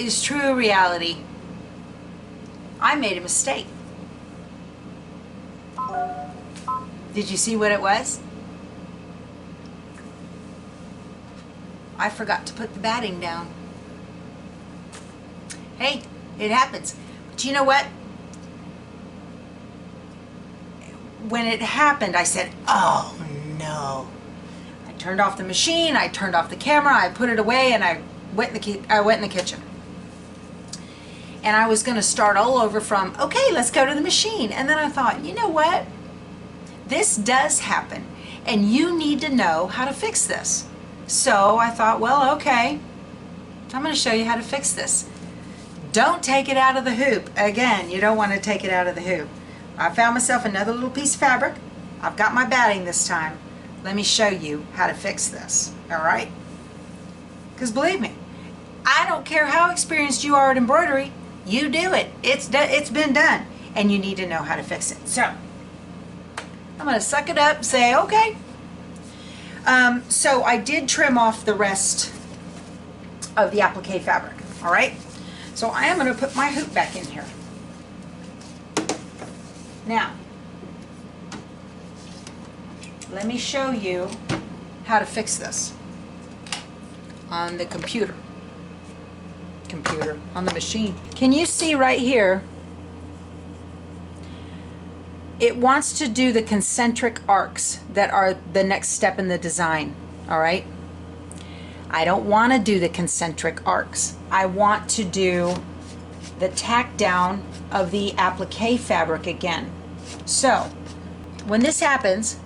is true reality. I made a mistake. Did you see what it was? I forgot to put the batting down. Hey, it happens. But you know what? When it happened, I said, oh no. I turned off the machine, I turned off the camera, I put it away, and I went in the kitchen. And I was going to start all over from, okay, let's go to the machine. And then I thought, you know what? This does happen, and you need to know how to fix this. So I thought, well, okay, I'm going to show you how to fix this. Don't take it out of the hoop. Again, you don't want to take it out of the hoop. I found myself another little piece of fabric. I've got my batting this time. Let me show you how to fix this, all right? Because believe me, I don't care how experienced you are at embroidery, you do it. It's been done, and you need to know how to fix it. So I'm going to suck it up and say, okay. So I did trim off the rest of the applique fabric, all right? So I am going to put my hoop back in here. Now, let me show you how to fix this on the computer, on the machine. Can you see right here? It wants to do the concentric arcs that are the next step in the design, all right? I don't want to do the concentric arcs. I want to do the tack down of the applique fabric again. So when this happens,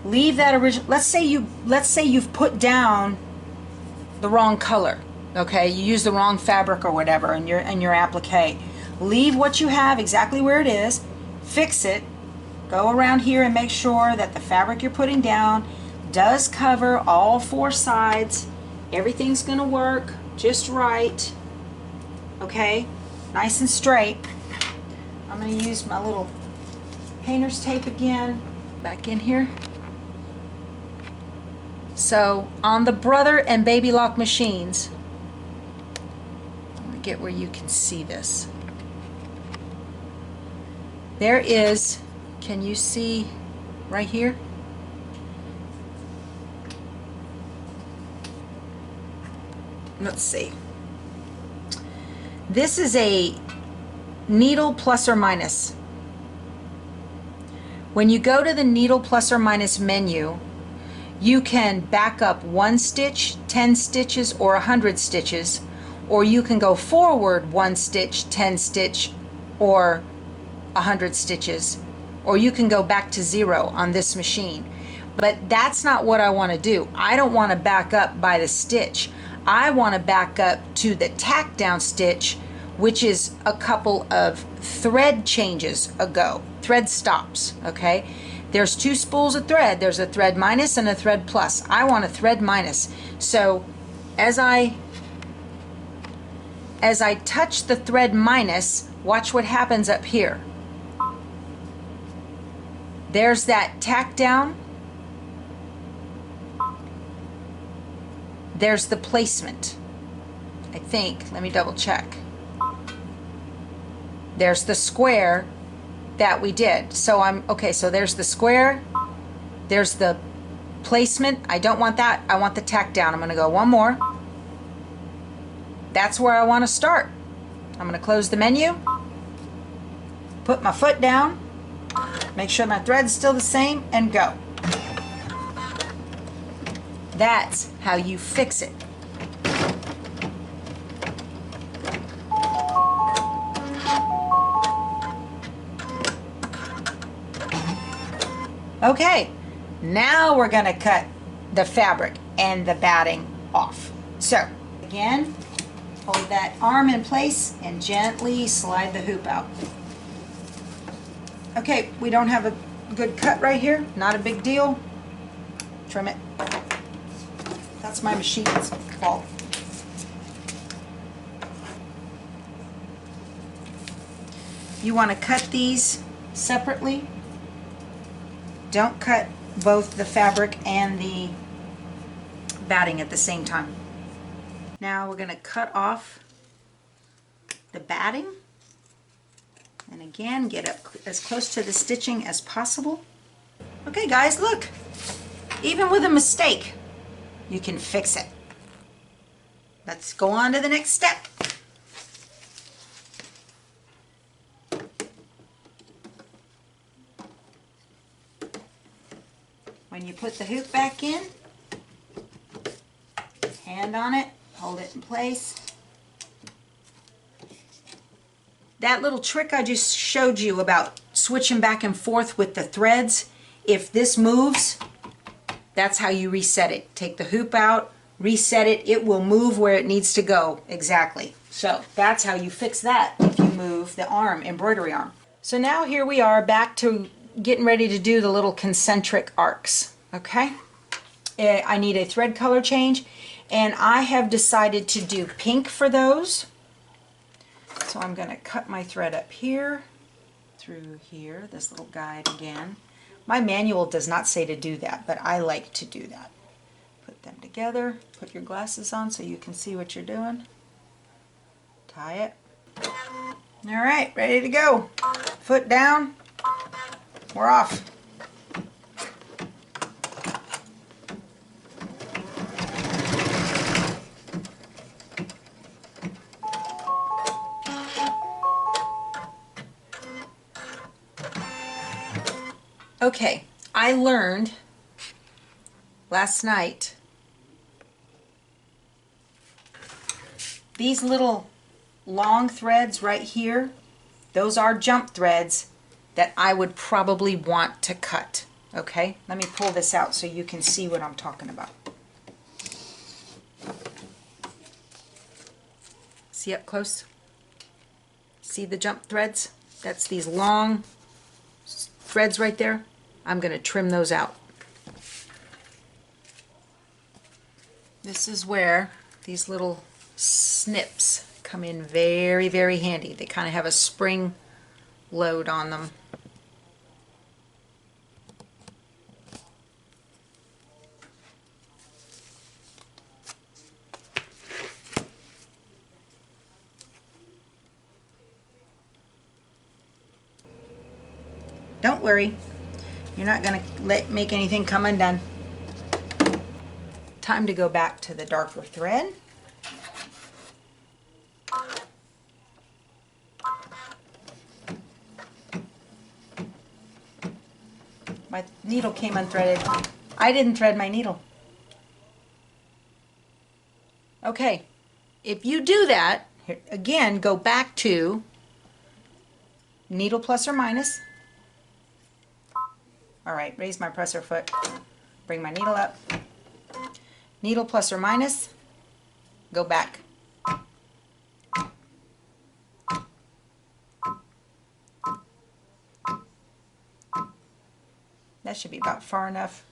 leave that original, let's say you've put down the wrong color, okay? You use the wrong fabric or whatever in your applique. Leave what you have exactly where it is. Fix it, go around here and make sure that the fabric you're putting down does cover all four sides. Everything's gonna work just right, okay? Nice and straight. I'm gonna use my little painter's tape again, back in here. So on the Brother and Baby Lock machines, let me get where you can see this. There is, can you see right here? Let's see. This is a needle plus or minus. When you go to the needle plus or minus menu, you can back up 1 stitch, 10 stitches, or 100 stitches, or you can go forward 1 stitch, 10 stitch, or 100 stitches, or you can go back to 0 on this machine. But that's not what I want to do. I don't want to back up by the stitch. I want to back up to the tack down stitch, which is a couple of thread changes ago, thread stops, okay? There's 2 spools of thread. There's a thread minus and a thread plus. I want a thread minus. So as I touch the thread minus, watch what happens up here. There's that tack down. There's the placement, I think. Let me double check. There's the square that we did. So okay, so there's the square. There's the placement. I don't want that. I want the tack down. I'm going to go one more. That's where I want to start. I'm going to close the menu. Put my foot down. Make sure my thread's still the same and go. That's how you fix it. Okay, now we're going to cut the fabric and the batting off. So again, hold that arm in place and gently slide the hoop out. Okay, we don't have a good cut right here. Not a big deal. Trim it. That's my machine's fault. You want to cut these separately. Don't cut both the fabric and the batting at the same time. Now we're going to cut off the batting. And again, get up as close to the stitching as possible. Okay guys, look. Even with a mistake, you can fix it. Let's go on to the next step. When you put the hoop back in, hand on it, hold it in place. That little trick I just showed you about switching back and forth with the threads, if this moves, that's how you reset it. Take the hoop out, reset it, it will move where it needs to go exactly. So that's how you fix that if you move the arm, embroidery arm. So now here we are back to getting ready to do the little concentric arcs, okay? I need a thread color change, and I have decided to do pink for those. So I'm going to cut my thread up here, through here, this little guide again. My manual does not say to do that, but I like to do that. Put them together, put your glasses on so you can see what you're doing. Tie it. All right, ready to go. Foot down, we're off. Okay, I learned last night these little long threads right here, those are jump threads that I would probably want to cut. Okay, let me pull this out so you can see what I'm talking about. See up close? See the jump threads? That's these long threads right there. I'm going to trim those out. This is where these little snips come in very, very handy. They kind of have a spring load on them. Don't worry, you're not going to make anything come undone. Time to go back to the darker thread. My needle came unthreaded. I didn't thread my needle. Okay, if you do that, here, again, go back to needle plus or minus. All right, raise my presser foot, bring my needle up, needle plus or minus, go back. That should be about far enough.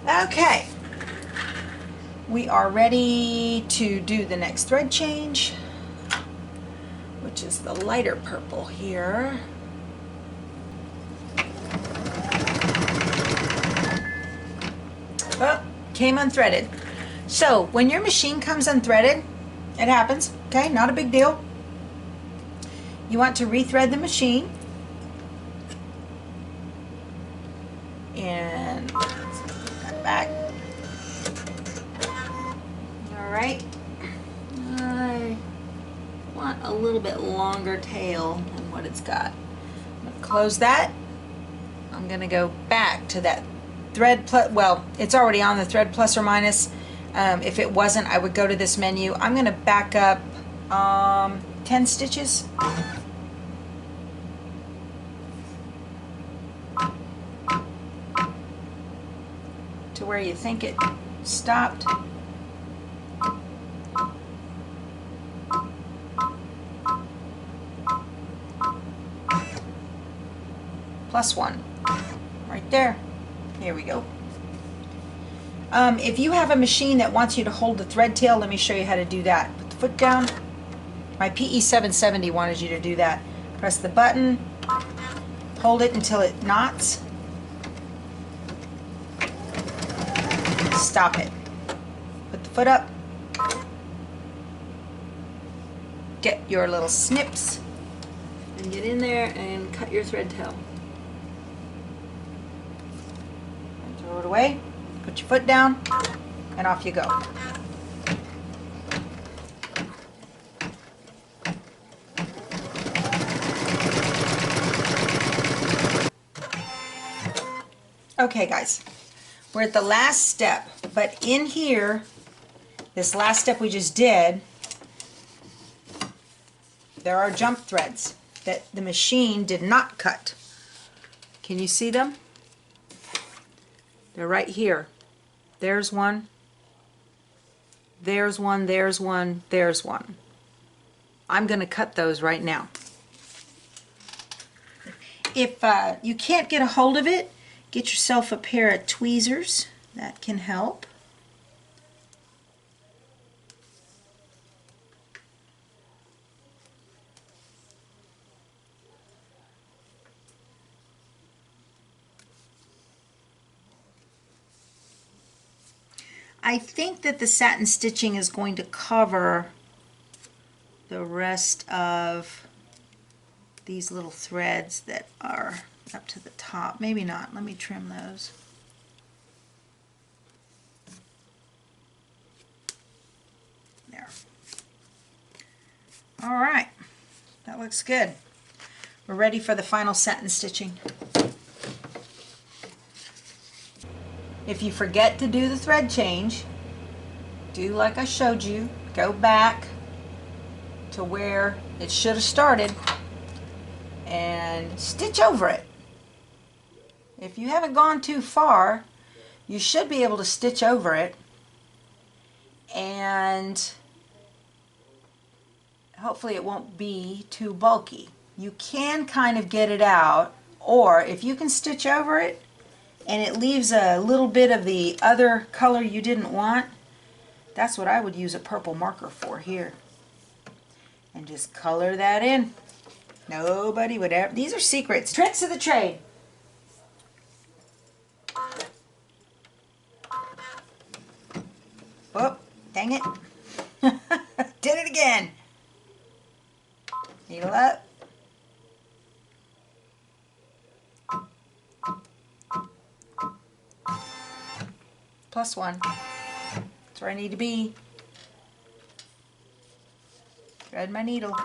Okay, we are ready to do the next thread change, which is the lighter purple here. Oh, came unthreaded. So when your machine comes unthreaded, it happens, okay, not a big deal. You want to rethread the machine. And back. All right. I want a little bit longer tail than what it's got. I'm going to close that. I'm going to go back to that thread plus, well, it's already on the thread plus or minus. If it wasn't, I would go to this menu. I'm going to back up 10 stitches. To where you think it stopped. +1 right there. Here we go. If you have a machine that wants you to hold the thread tail, let me show you how to do that. Put the foot down. My PE 770 wanted you to do that. Press the button, hold it until it knots. Stop it. Put the foot up. Get your little snips and get in there and cut your thread tail. And throw it away. Put your foot down and off you go. Okay guys, we're at the last step, but in here, this last step we just did, there are jump threads that the machine did not cut. Can you see them? They're right here. There's one, there's one, there's one, there's one. I'm going to cut those right now. If you can't get a hold of it, get yourself a pair of tweezers. That can help. I think that the satin stitching is going to cover the rest of these little threads that are up to the top. Maybe not. Let me trim those. There. All right. That looks good. We're ready for the final satin stitching. If you forget to do the thread change, do like I showed you. Go back to where it should have started and stitch over it. If you haven't gone too far, you should be able to stitch over it, and hopefully it won't be too bulky. You can kind of get it out, or if you can stitch over it and it leaves a little bit of the other color you didn't want, that's what I would use a purple marker for here. And just color that in. Nobody would ever, these are secrets, tricks of the trade. Oh, dang it. Did it again. Needle up. +1. That's where I need to be. Thread my needle.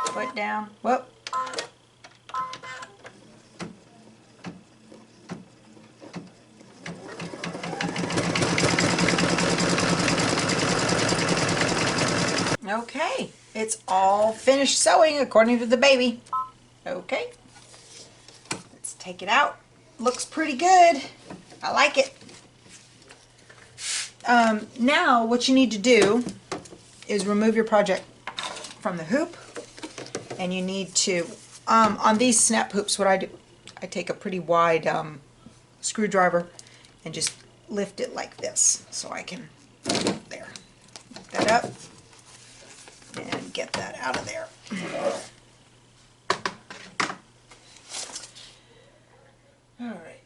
Foot down. Whoop. Okay, it's all finished sewing according to the baby. Okay, let's take it out. Looks pretty good. I like it. Now what you need to do is remove your project from the hoop, and you need to, on these snap hoops, what I do, I take a pretty wide screwdriver and just lift it like this so I can, there, lift that up and get that out of there. All right.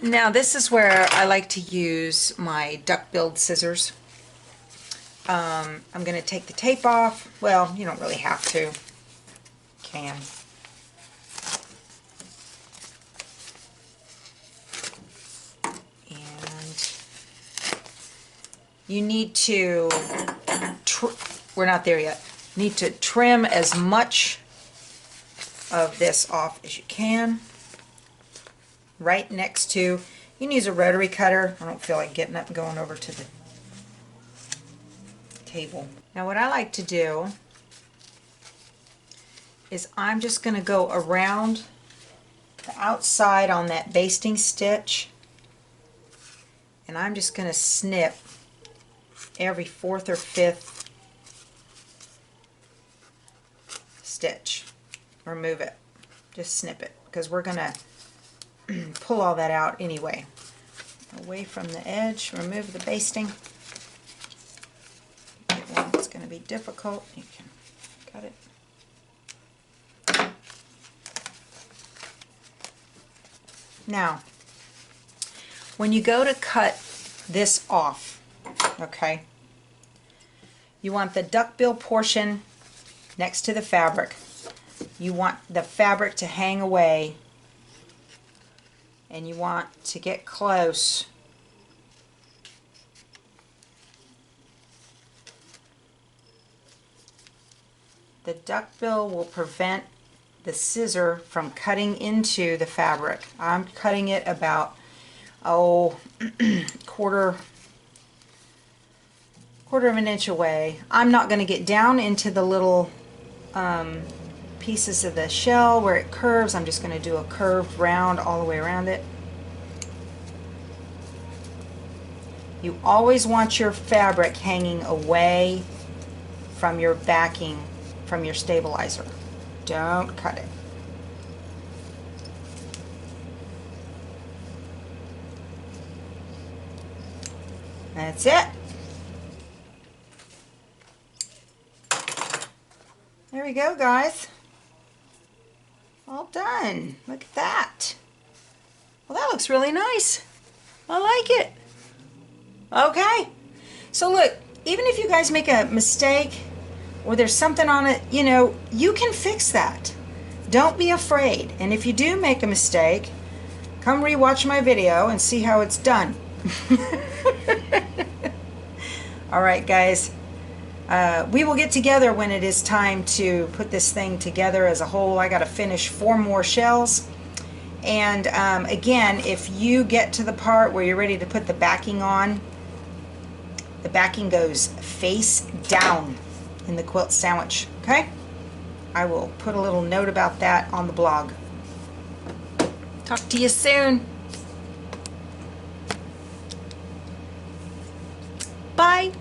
Now this is where I like to use my duck-billed scissors. I'm going to take the tape off. Well, you don't really have to. Can. And you need to, we're not there yet. Need to trim as much of this off as you can. Right next to, you can use a rotary cutter. I don't feel like getting up and going over to the table. Now what I like to do is I'm just going to go around the outside on that basting stitch, and I'm just going to snip every fourth or fifth stitch. Remove it. Just snip it, because we're going to pull all that out anyway. Away from the edge, remove the basting. It's going to be difficult. You can cut it. Now, when you go to cut this off, okay, you want the duckbill portion next to the fabric. You want the fabric to hang away, and you want to get close the duckbill will prevent the scissor from cutting into the fabric. I'm cutting it about quarter of an inch away. I'm not going to get down into the little pieces of the shell where it curves. I'm just going to do a curved round all the way around it. You always want your fabric hanging away from your backing, from your stabilizer. Don't cut it. That's it. There we go, guys. All done. Look at that. Well, that looks really nice. I like it. Okay. So look, even if you guys make a mistake or there's something on it, you know, you can fix that. Don't be afraid. And if you do make a mistake, come rewatch my video and see how it's done. All right, guys. We will get together when it is time to put this thing together as a whole. I got to finish 4 more shells. And again, if you get to the part where you're ready to put the backing on, the backing goes face down in the quilt sandwich, okay? I will put a little note about that on the blog. Talk to you soon. Bye.